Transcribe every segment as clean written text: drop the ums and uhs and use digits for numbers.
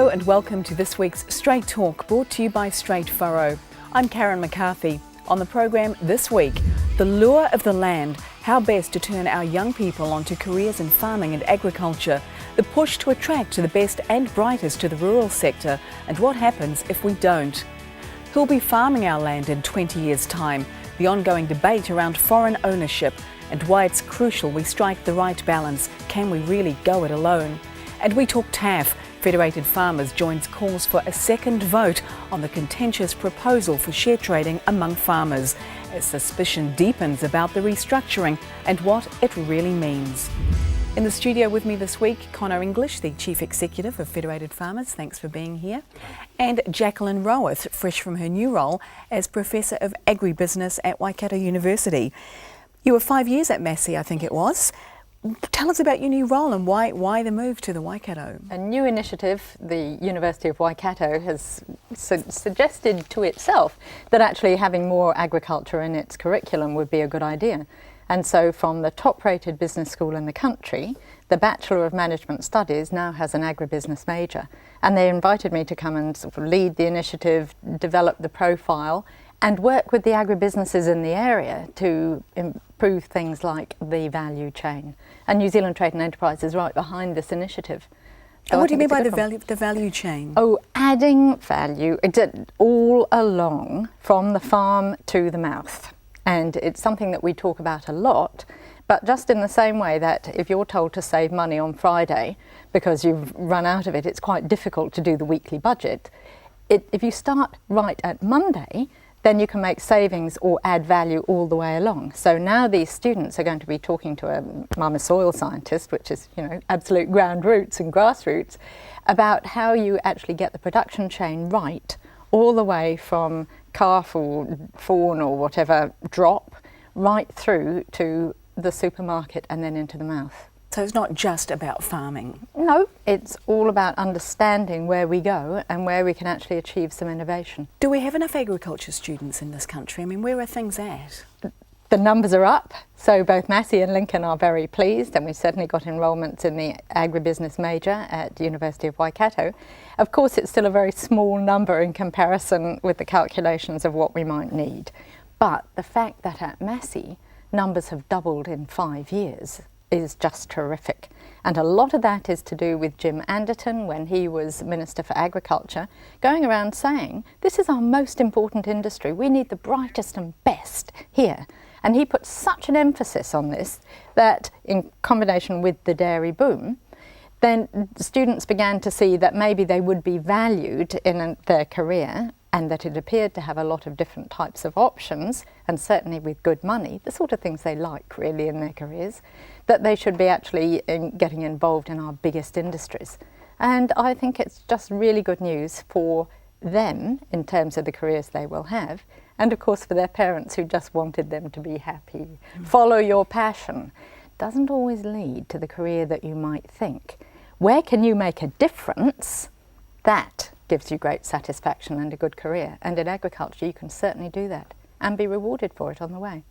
Hello and welcome to this week's Straight Talk, brought to you by Straight Furrow. I'm Karen McCarthy. On the program this week, the lure of the land, how best to turn our young people onto careers in farming and agriculture, the push to attract the best and brightest to the rural sector, and what happens if we don't. Who'll be farming our land in 20 years' time, the ongoing debate around foreign ownership, and why it's crucial we strike the right balance. Can we really go it alone? And we talk TAF. Federated Farmers joins calls for a second vote on the contentious proposal for share trading among farmers, as suspicion deepens about the restructuring and what it really means. In the studio with me this week, Conor, the Chief Executive of Federated Farmers. Thanks for being here. And Jacqueline Rowarth, fresh from her new role as Professor of Agribusiness at Waikato University. You were 5 years at Massey, I think it was. Tell us about your new role and why the move to the Waikato. A new initiative, the University of Waikato has suggested to itself that actually having more agriculture in its curriculum would be a good idea. And so from the top-rated business school in the country, the Bachelor of Management Studies now has an agribusiness major. And they invited me to come and sort of lead the initiative, develop the profile, and work with the agribusinesses in the area to improve things like the value chain. And New Zealand Trade and Enterprise is right behind this initiative. So and what do you mean by the value chain? Oh, adding value all along from the farm to the mouth. And it's something that we talk about a lot, but just in the same way that if you're told to save money on Friday because you've run out of it, it's quite difficult to do the weekly budget. If you start right at Monday, then you can make savings or add value all the way along. So now these students are going to be talking to I'm a soil scientist, which is, absolute ground roots and grassroots, about how you actually get the production chain right, all the way from calf or fawn or whatever drop, right through to the supermarket and then into the mouth. So it's not just about farming? No, it's all about understanding where we go and where we can actually achieve some innovation. Do we have enough agriculture students in this country? I mean, where are things at? The numbers are up, so both Massey and Lincoln are very pleased, and we've certainly got enrolments in the agribusiness major at the University of Waikato. Of course, it's still a very small number in comparison with the calculations of what we might need. But the fact that at Massey, numbers have doubled in 5 years is just terrific. And a lot of that is to do with Jim Anderton, when he was Minister for Agriculture, going around saying, this is our most important industry, we need the brightest and best here. And he put such an emphasis on this that in combination with the dairy boom, then students began to see that maybe they would be valued in their career, and that it appeared to have a lot of different types of options, and certainly with good money, the sort of things they like really in their careers, that they should be actually getting involved in our biggest industries. And I think it's just really good news for them in terms of the careers they will have, and of course for their parents who just wanted them to be happy. Follow your passion doesn't always lead to the career that you might think. Where can you make a difference? That gives you great satisfaction and a good career. And in agriculture, you can certainly do that and be rewarded for it on the way.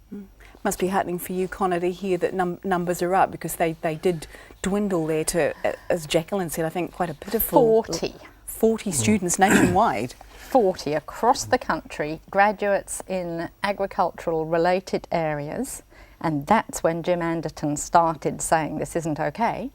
Must be heartening for you, Conor, to hear that numbers are up, because they did dwindle there to, as Jacqueline said, I think quite a pitiful... 40 students nationwide. 40 across the country, graduates in agricultural related areas. And that's when Jim Anderton started saying this isn't okay.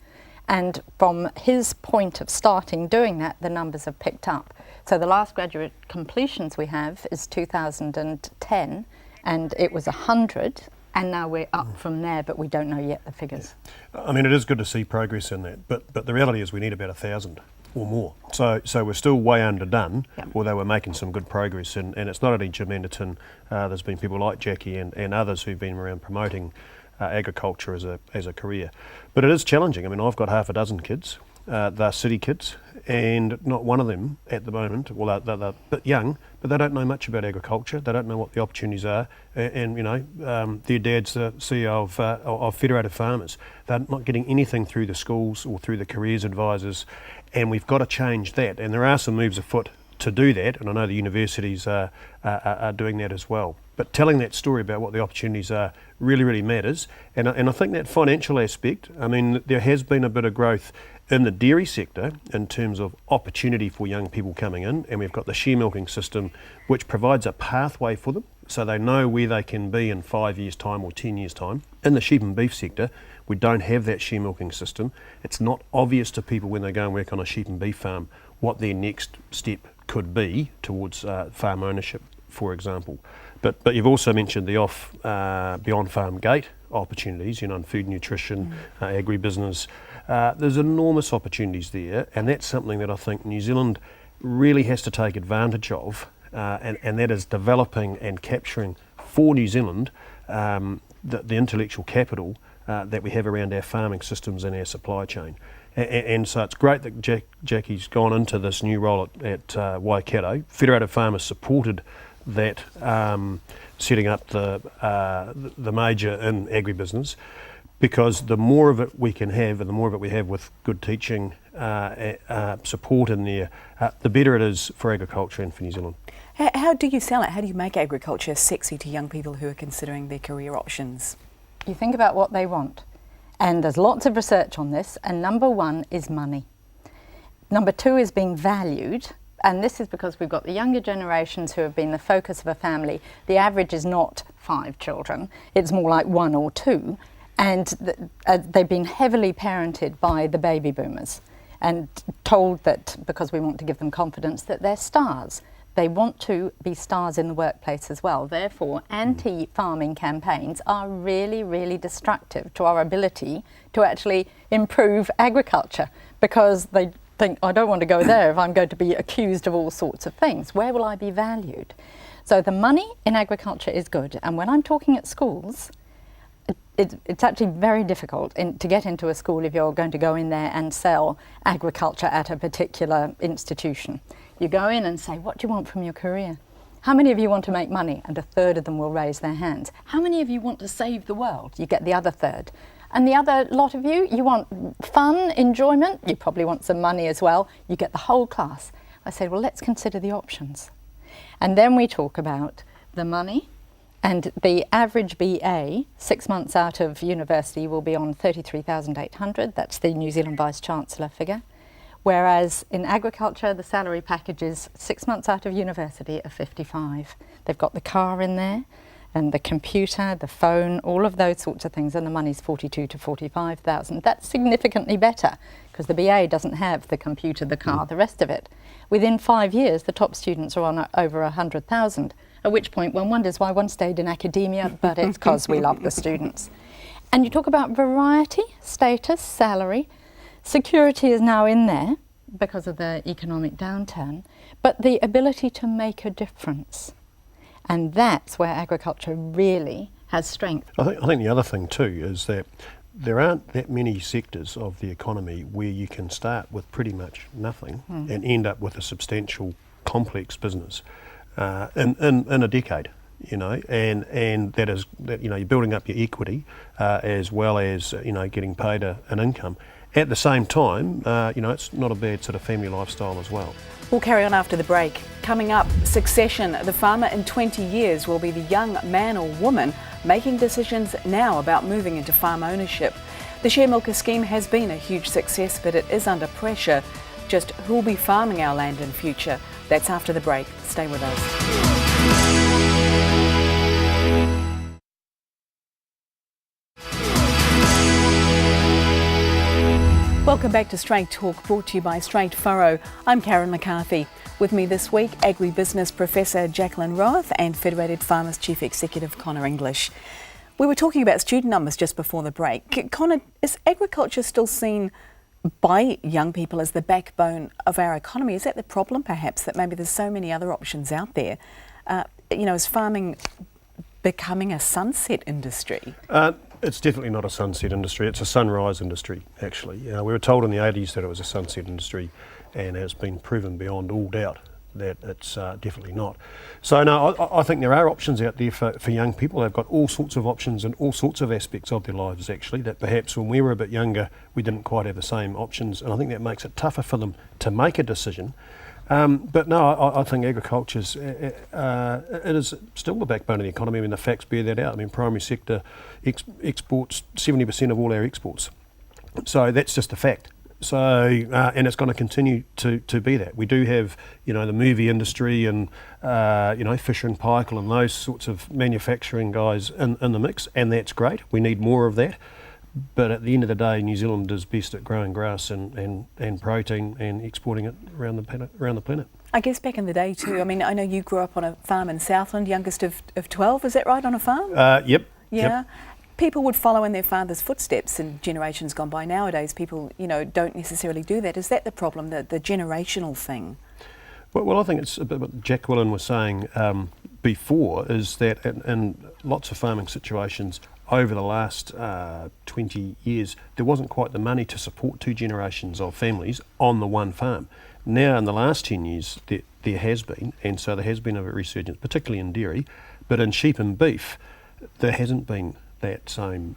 And from his point of starting doing that, the numbers have picked up. So the last graduate completions we have is 2010, and it was 100, and now we're up from there, but we don't know yet the figures. I mean, it is good to see progress in that, but the reality is we need about 1,000 or more. So we're still way underdone, although we're making some good progress, and it's not only Jim Anderton, there's been people like Jackie and others who've been around promoting agriculture as a career. But it is challenging. I mean, I've got half a dozen kids, they're city kids, and not one of them at the moment, well, they're a bit young, but they don't know much about agriculture, they don't know what the opportunities are, and their dad's the CEO of Federated Farmers. They're not getting anything through the schools or through the careers advisors, and we've got to change that, and there are some moves afoot to do that, and I know the universities are doing that as well. But telling that story about what the opportunities are really, really matters. And I think that financial aspect, I mean, there has been a bit of growth in the dairy sector, in terms of opportunity for young people coming in, and we've got the share milking system, which provides a pathway for them so they know where they can be in 5 years' time or 10 years' time. In the sheep and beef sector, we don't have that share milking system. It's not obvious to people when they go and work on a sheep and beef farm what their next step could be towards farm ownership, for example. But you've also mentioned the beyond farm gate opportunities, in food nutrition, agribusiness. There's enormous opportunities there, and that's something that I think New Zealand really has to take advantage of, and that is developing and capturing for New Zealand the intellectual capital that we have around our farming systems and our supply chain. And so it's great that Jackie's gone into this new role at Waikato. Federated Farmers supported that, setting up the major in agribusiness, because the more of it we can have, and the more of it we have with good teaching support in there, the better it is for agriculture and for New Zealand. How do you sell it? How do you make agriculture sexy to young people who are considering their career options? You think about what they want, and there's lots of research on this, and number one is money. Number two is being valued, and this is because we've got the younger generations who have been the focus of a family. The average is not 5 children, it's more like 1 or 2, and they've been heavily parented by the baby boomers and told that, because we want to give them confidence, that they're stars. They want to be stars in the workplace as well. Therefore, anti-farming campaigns are really, really destructive to our ability to actually improve agriculture, because they think, I don't want to go there if I'm going to be accused of all sorts of things. Where will I be valued? So the money in agriculture is good. And when I'm talking at schools, it's actually very difficult to get into a school if you're going to go in there and sell agriculture at a particular institution. You go in and say, what do you want from your career? How many of you want to make money? And a third of them will raise their hands. How many of you want to save the world? You get the other third. And the other lot of you want fun, enjoyment. You probably want some money as well. You get the whole class. I said, well, let's consider the options. And then we talk about the money. And the average BA, 6 months out of university, will be on 33,800. That's the New Zealand Vice-Chancellor figure. Whereas in agriculture, the salary package is 6 months out of university at 55. They've got the car in there, and the computer, the phone, all of those sorts of things, and the money's 42 to 45,000. That's significantly better, because the BA doesn't have the computer, the car, the rest of it. Within 5 years, the top students are on over 100,000, at which point one wonders why one stayed in academia, but it's because we love the students. And you talk about variety, status, salary. Security is now in there because of the economic downturn, but the ability to make a difference. And that's where agriculture really has strength. I think the other thing too is that there aren't that many sectors of the economy where you can start with pretty much nothing and end up with a substantial, complex business in a decade. And that is that you're building up your equity as well as getting paid an income. At the same time, it's not a bad sort of family lifestyle as well. We'll carry on after the break. Coming up, succession. The farmer in 20 years will be the young man or woman making decisions now about moving into farm ownership. The share milker scheme has been a huge success, but it is under pressure. Just who will be farming our land in future? That's after the break. Stay with us. Welcome back to Straight Talk, brought to you by Straight Furrow. I'm Karen McCarthy. With me this week, Agribusiness Professor Jacqueline Rowarth and Federated Farmers Chief Executive Conor English. We were talking about student numbers just before the break. Conor, is agriculture still seen by young people as the backbone of our economy? Is that the problem, perhaps, that maybe there's so many other options out there? Is farming becoming a sunset industry? It's definitely not a sunset industry. It's a sunrise industry, actually. We were told in the 80s that it was a sunset industry, and it's been proven beyond all doubt that it's definitely not. So no, I think there are options out there for young people. They've got all sorts of options in all sorts of aspects of their lives, actually, that perhaps when we were a bit younger, we didn't quite have the same options, and I think that makes it tougher for them to make a decision. But no, I think agriculture's it is still the backbone of the economy. I mean, the facts bear that out. I mean, primary sector exports 70% of all our exports. So that's just a fact. So, and it's going to continue to be that. We do have, the movie industry and, Fisher and Paykel and those sorts of manufacturing guys in the mix, and that's great. We need more of that. But at the end of the day, New Zealand is best at growing grass and protein and exporting it around the planet. I guess back in the day too, I mean, I know you grew up on a farm in Southland, youngest of 12, is that right, on a farm? Yep. Yeah. Yep. People would follow in their father's footsteps in generations gone by. Nowadays, people, don't necessarily do that. Is that the problem, the generational thing? Well, I think it's a bit what Jacqueline was saying before, is that in lots of farming situations over the last 20 years, there wasn't quite the money to support 2 generations of families on the one farm. Now, in the last 10 years, there has been, and so there has been a resurgence, particularly in dairy, but in sheep and beef, there hasn't been that same.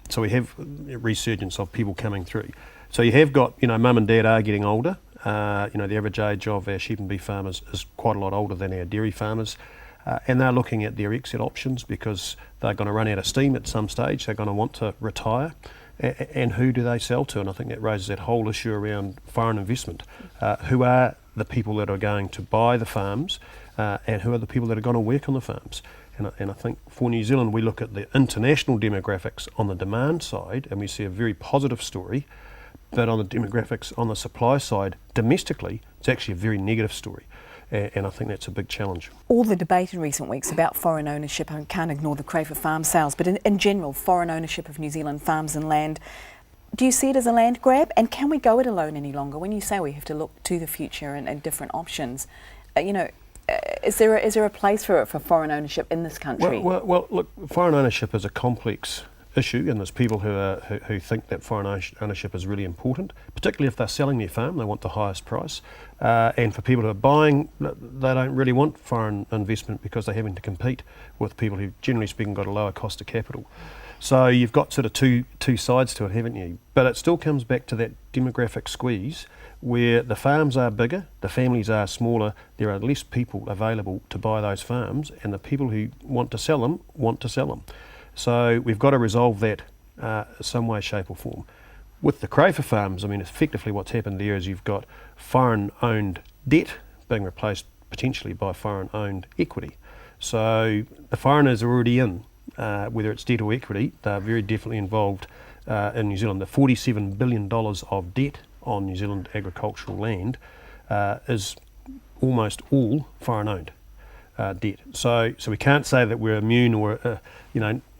So we have a resurgence of people coming through. So you have got, mum and dad are getting older. The average age of our sheep and beef farmers is quite a lot older than our dairy farmers. And they're looking at their exit options because they're going to run out of steam at some stage. They're going to want to retire. And who do they sell to? And I think that raises that whole issue around foreign investment. Who are the people that are going to buy the farms and who are the people that are going to work on the farms? And I think for New Zealand, we look at the international demographics on the demand side and we see a very positive story. But on the demographics on the supply side, domestically, it's actually a very negative story. And I think that's a big challenge. All the debate in recent weeks about foreign ownership, I can't ignore the cry for farm sales, but in general, foreign ownership of New Zealand farms and land, do you see it as a land grab? And can we go it alone any longer? When you say we have to look to the future and different options, is there a place for foreign ownership in this country? Well, look, foreign ownership is a complex issue, and there's people who think that foreign ownership is really important, particularly if they're selling their farm, they want the highest price. And for people who are buying, they don't really want foreign investment because they're having to compete with people who, generally speaking, got a lower cost of capital. So you've got sort of two sides to it, haven't you? But it still comes back to that demographic squeeze where the farms are bigger, the families are smaller, there are less people available to buy those farms, and the people who want to sell them want to sell them. So we've got to resolve that some way, shape or form. With the Crayford farms, I mean, effectively what's happened there is you've got foreign-owned debt being replaced potentially by foreign-owned equity. So the foreigners are already in, whether it's debt or equity, they're very definitely involved in New Zealand. The $47 billion of debt on New Zealand agricultural land is almost all foreign-owned debt. So we can't say that we're immune or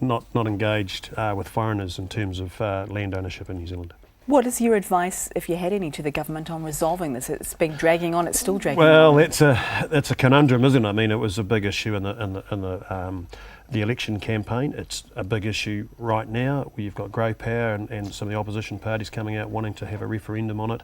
not engaged with foreigners in terms of land ownership in New Zealand. What is your advice, if you had any, to the government on resolving this? It's been dragging on. It's still dragging on. Well, that's a conundrum, isn't it? I mean, it was a big issue in the election campaign. It's a big issue right now, where you've got Grey Power and some of the opposition parties coming out wanting to have a referendum on it.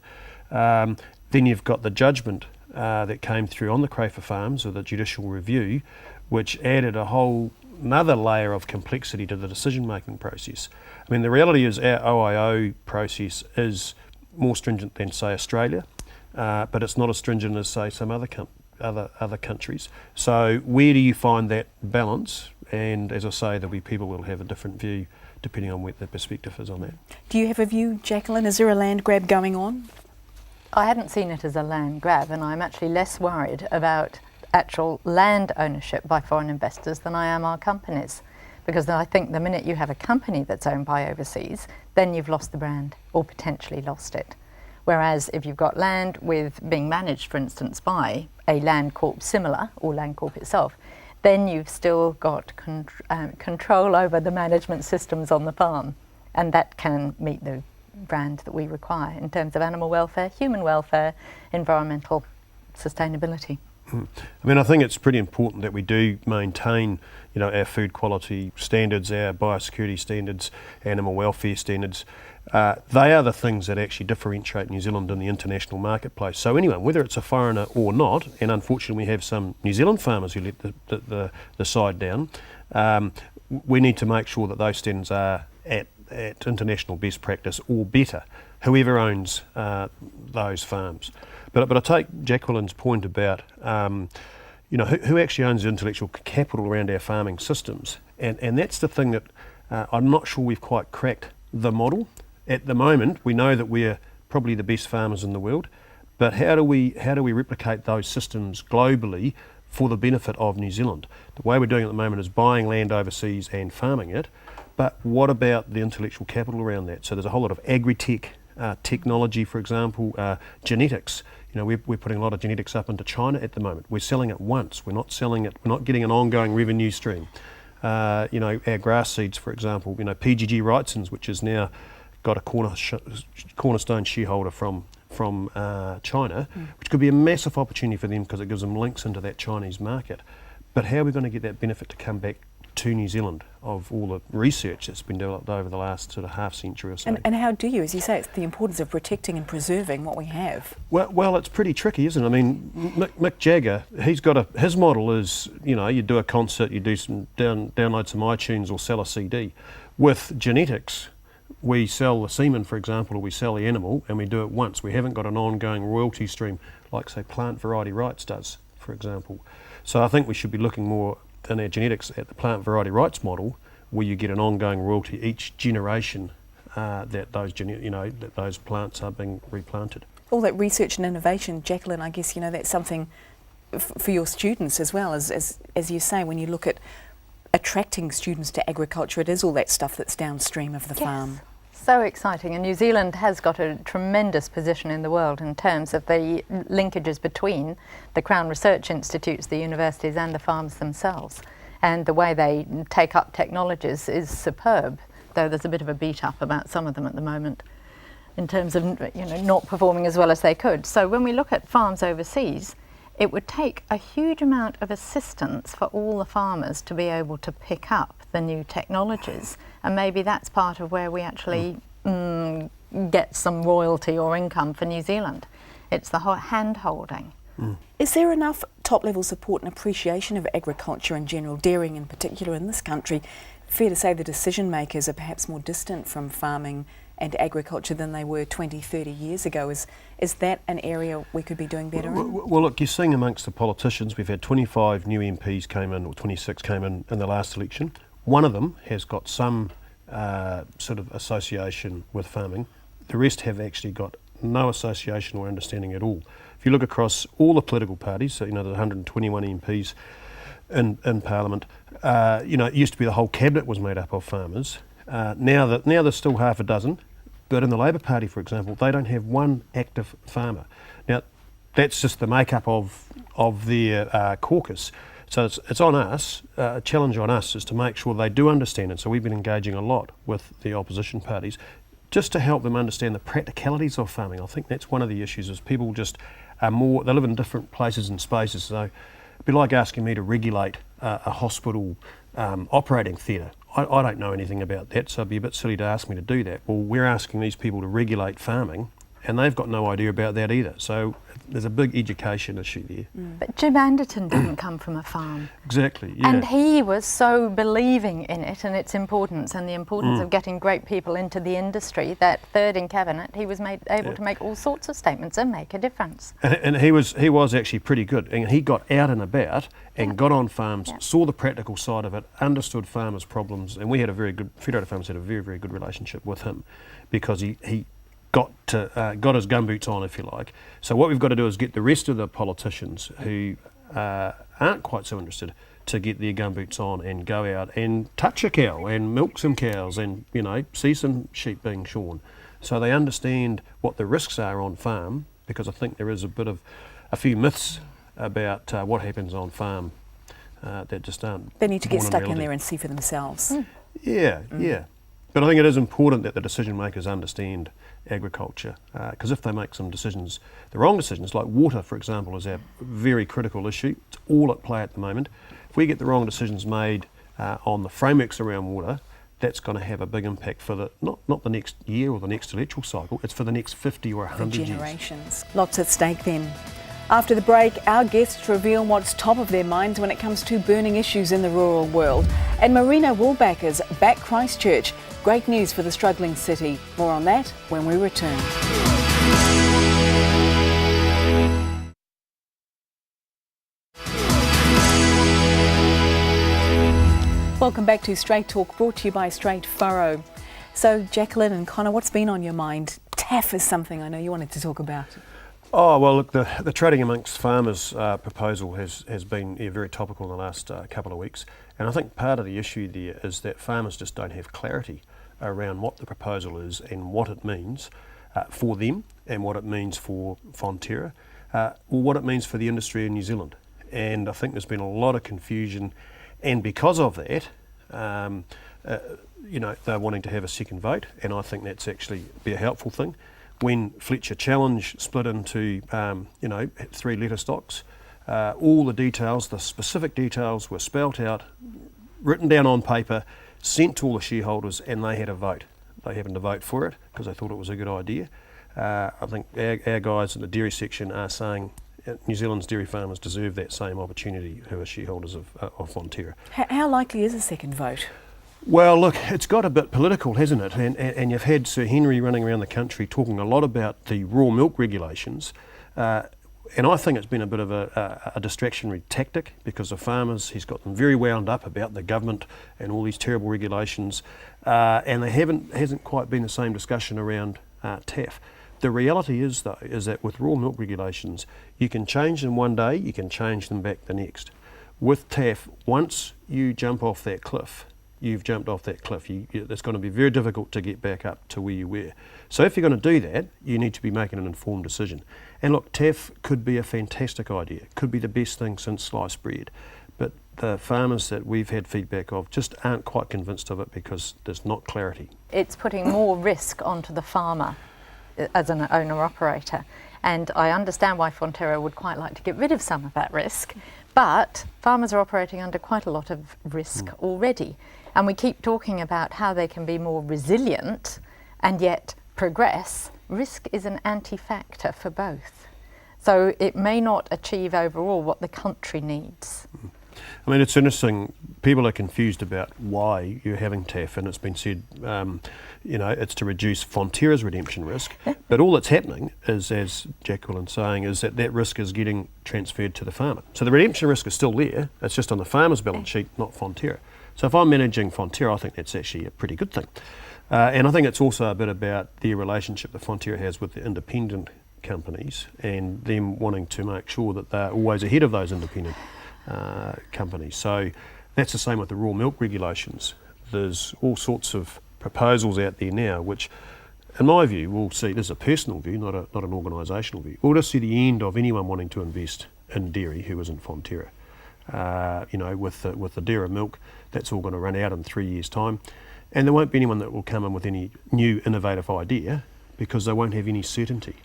Then you've got the judgment that came through on the Crayford farms, or the judicial review, which added a whole another layer of complexity to the decision-making process. I mean, the reality is our OIO process is more stringent than, say, Australia, but it's not as stringent as, say, some other countries. So where do you find that balance? And as I say, there'll be people who will have a different view depending on what their perspective is on that. Do you have a view, Jacqueline? Is there a land grab going on? I hadn't seen it as a land grab, and I'm actually less worried about actual land ownership by foreign investors than I am our companies. Because I think the minute you have a company that's owned by overseas, then you've lost the brand or potentially lost it. Whereas if you've got land with being managed, for instance, by a land corp similar, or land corp itself, then you've still got control over the management systems on the farm, and that can meet the brand that we require in terms of animal welfare, human welfare, environmental sustainability. I mean, I think it's pretty important that we do maintain, our food quality standards, our biosecurity standards, animal welfare standards. They are the things that actually differentiate New Zealand in the international marketplace. So anyone, whether it's a foreigner or not, and unfortunately we have some New Zealand farmers who let the side down, we need to make sure that those standards are at international best practice or better, whoever owns those farms. But I take Jacqueline's point about who actually owns the intellectual capital around our farming systems, and that's the thing that I'm not sure we've quite cracked the model. At the moment, we know that we're probably the best farmers in the world, but how do we replicate those systems globally for the benefit of New Zealand? The way we're doing it at the moment is buying land overseas and farming it, but what about the intellectual capital around that? So there's a whole lot of agri-tech, technology, for example, genetics. You know, we're putting a lot of genetics up into China at the moment. We're selling it once. We're not selling it. We're not getting an ongoing revenue stream. You know, our grass seeds, for example. You know, PGG Wrightson's, which has now got a cornerstone shareholder from China, which could be a massive opportunity for them because it gives them links into that Chinese market. But how are we going to get that benefit to come back to New Zealand of all the research that's been developed over the last sort of half century or so? And how do you, as you say, it's the importance of protecting and preserving what we have. Well, it's pretty tricky, isn't it? I mean, Mick Jagger, he's got his model is, you know, you do a concert, you do some download some iTunes or sell a CD. With genetics, we sell the semen, for example, or we sell the animal, and we do it once. We haven't got an ongoing royalty stream like, say, plant variety rights does, for example. So I think we should be looking more in our genetics at the plant variety rights model, where you get an ongoing royalty each generation that those plants are being replanted. All that research and innovation, Jacqueline, I guess, you know, that's something for your students as well, as you say, when you look at attracting students to agriculture, it is all that stuff that's downstream of the farm. So exciting, and New Zealand has got a tremendous position in the world in terms of the linkages between the Crown Research Institutes, the universities and the farms themselves, and the way they take up technologies is superb, though there's a bit of a beat up about some of them at the moment in terms of, you know, not performing as well as they could. So when we look at farms overseas, it would take a huge amount of assistance for all the farmers to be able to pick up the new technologies, and maybe that's part of where we actually get some royalty or income for New Zealand. It's the whole hand-holding. Is there enough top-level support and appreciation of agriculture in general, dairying in particular in this country? Fair to say the decision makers are perhaps more distant from farming and agriculture than they were 20, 30 years ago. Is that an area we could be doing better in? Well, look, you're seeing amongst the politicians, we've had 25 new MPs came in, or 26 came in the last election. One of them has got some sort of association with farming. The rest have actually got no association or understanding at all. If you look across all the political parties, so, you know, the 121 MPs in Parliament, you know, it used to be the whole cabinet was made up of farmers. Now there's still half a dozen, but in the Labor Party, for example, they don't have one active farmer. Now, that's just the makeup of their caucus. So it's on us, a challenge on us is to make sure they do understand it. So we've been engaging a lot with the opposition parties just to help them understand the practicalities of farming. I think that's one of the issues, is people just are more, they live in different places and spaces. So it'd be like asking me to regulate a hospital operating theatre. I don't know anything about that, so it'd be a bit silly to ask me to do that. Well, we're asking these people to regulate farming, and they've got no idea about that either. So there's a big education issue there. But Jim Anderton didn't come from a farm. Exactly, yeah. And he was so believing in it and its importance, and the importance of getting great people into the industry, that third in cabinet, he was able to make all sorts of statements and make a difference. And he was actually pretty good, and he got out and about and got on farms, saw the practical side of it, understood farmers' problems, and we had a very good, Federated Farmers had a very, very good relationship with him, because he got his gumboots on, if you like. So what we've got to do is get the rest of the politicians who aren't quite so interested to get their gumboots on and go out and touch a cow and milk some cows and, you know, see some sheep being shorn. So they understand what the risks are on farm, because I think there is a few myths about what happens on farm that just aren't. They need to get stuck in there and see for themselves. Yeah. But I think it is important that the decision makers understand agriculture, because if they make some decisions, the wrong decisions, like water, for example, is a very critical issue. It's all at play at the moment. If we get the wrong decisions made on the frameworks around water, that's going to have a big impact for not the next year or the next electoral cycle, it's for the next 50 or 100 years. Generations. Lots at stake then. After the break, our guests reveal what's top of their minds when it comes to burning issues in the rural world. And Marina Woolbachers back Christchurch. Great news for the struggling city. More on that when we return. Welcome back to Straight Talk, brought to you by Straight Furrow. So, Jacqueline and Conor, what's been on your mind TAF is something I know you wanted to talk about. Oh, well, look, the Trading Amongst Farmers proposal has been very topical in the last couple of weeks. And I think part of the issue there is that farmers just don't have clarity around what the proposal is and what it means for them and what it means for Fonterra, or what it means for the industry in New Zealand. And I think there's been a lot of confusion, and because of that, they're wanting to have a second vote, and I think that's actually be a helpful thing. When Fletcher Challenge split into 3 litre stocks, all the details, the specific details were spelt out, written down on paper, sent to all the shareholders, and they had a vote. They happened to vote for it because they thought it was a good idea. I think our guys in the dairy section are saying New Zealand's dairy farmers deserve that same opportunity who are shareholders of Fonterra. How likely is a second vote? Well, look, it's got a bit political, hasn't it? And you've had Sir Henry running around the country talking a lot about the raw milk regulations. And I think it's been a bit of a distractionary tactic because the farmers, he's got them very wound up about the government and all these terrible regulations. And there hasn't quite been the same discussion around TAF. The reality is, though, is that with raw milk regulations, you can change them one day, you can change them back the next. With TAF, once you jump off that cliff, you've jumped off that cliff. It's going to be very difficult to get back up to where you were. So if you're going to do that, you need to be making an informed decision. And look, TAF could be a fantastic idea, could be the best thing since sliced bread. But the farmers that we've had feedback of just aren't quite convinced of it because there's not clarity. It's putting more risk onto the farmer as an owner-operator. And I understand why Fonterra would quite like to get rid of some of that risk, but farmers are operating under quite a lot of risk already. And we keep talking about how they can be more resilient and yet progress. Risk is an anti-factor for both. So it may not achieve overall what the country needs. I mean, it's interesting. People are confused about why you're having TAF, and it's been said, it's to reduce Fonterra's redemption risk. But all that's happening is, as Jacqueline's saying, is that risk is getting transferred to the farmer. So the redemption risk is still there. It's just on the farmer's balance sheet, not Fonterra. So if I'm managing Fonterra, I think that's actually a pretty good thing. And I think it's also a bit about the relationship that Fonterra has with the independent companies and them wanting to make sure that they're always ahead of those independent companies. So that's the same with the raw milk regulations. There's all sorts of proposals out there now which, in my view, we'll see, this is a personal view, not an organisational view, we'll just see the end of anyone wanting to invest in dairy who isn't Fonterra. With the dairy milk, that's all going to run out in 3 years' time. And there won't be anyone that will come in with any new innovative idea because they won't have any certainty.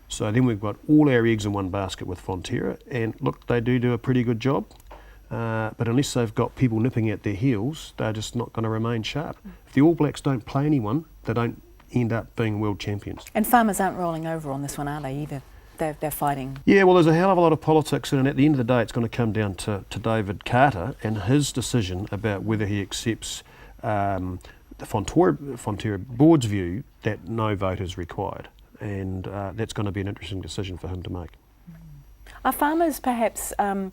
So then we've got all our eggs in one basket with Fonterra, and look, they do a pretty good job, but unless they've got people nipping at their heels, they're just not going to remain sharp. If the All Blacks don't play anyone, they don't end up being world champions. And farmers aren't rolling over on this one, are they, either? They're fighting. Yeah, well, there's a hell of a lot of politics in it, and at the end of the day, it's going to come down to David Carter and his decision about whether he accepts the Fonterra board's view that no vote is required. And that's going to be an interesting decision for him to make. Are farmers perhaps, that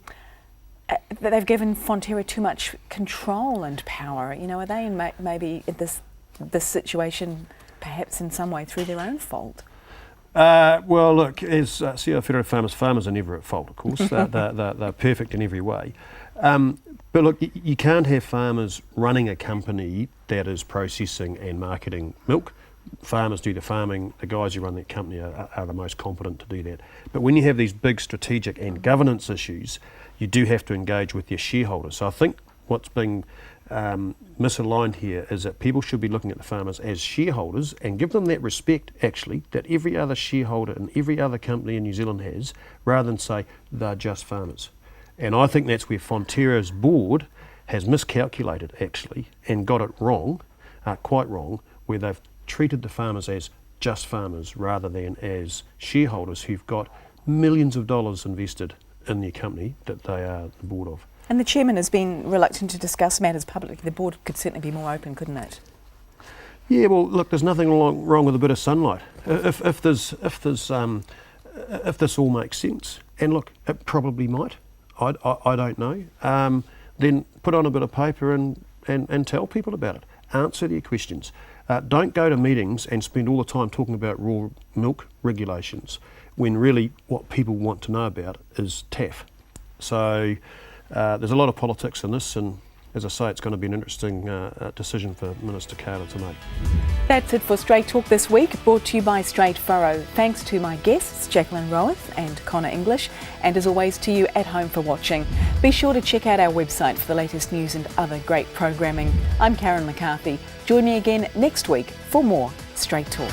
they've given Fonterra too much control and power? Are they maybe in this situation perhaps in some way through their own fault? Well, look, as CEO of Federated Farmers, farmers are never at fault, of course. They're perfect in every way. But look, you can't have farmers running a company that is processing and marketing milk. Farmers do the farming, the guys who run that company are the most competent to do that. But when you have these big strategic and governance issues, you do have to engage with your shareholders. So I think what's being misaligned here is that people should be looking at the farmers as shareholders and give them that respect, actually, that every other shareholder in every other company in New Zealand has, rather than say they're just farmers. And I think that's where Fonterra's board has miscalculated, actually, and got it wrong, quite wrong, where they've treated the farmers as just farmers rather than as shareholders who've got millions of dollars invested in their company that they are the board of. And the chairman has been reluctant to discuss matters publicly. The board could certainly be more open, couldn't it? Yeah, well, look, there's nothing wrong with a bit of sunlight. If this all makes sense, and look, it probably might. I don't know. Then put on a bit of paper and tell people about it. Answer their questions. Don't go to meetings and spend all the time talking about raw milk regulations when really what people want to know about is TAF. So there's a lot of politics in this, and as I say, it's going to be an interesting decision for Minister Carter to make. That's it for Straight Talk this week, brought to you by Straight Furrow. Thanks to my guests, Jacqueline Rowarth and Conor English, and as always to you at home for watching. Be sure to check out our website for the latest news and other great programming. I'm Karen McCarthy. Join me again next week for more Straight Talk.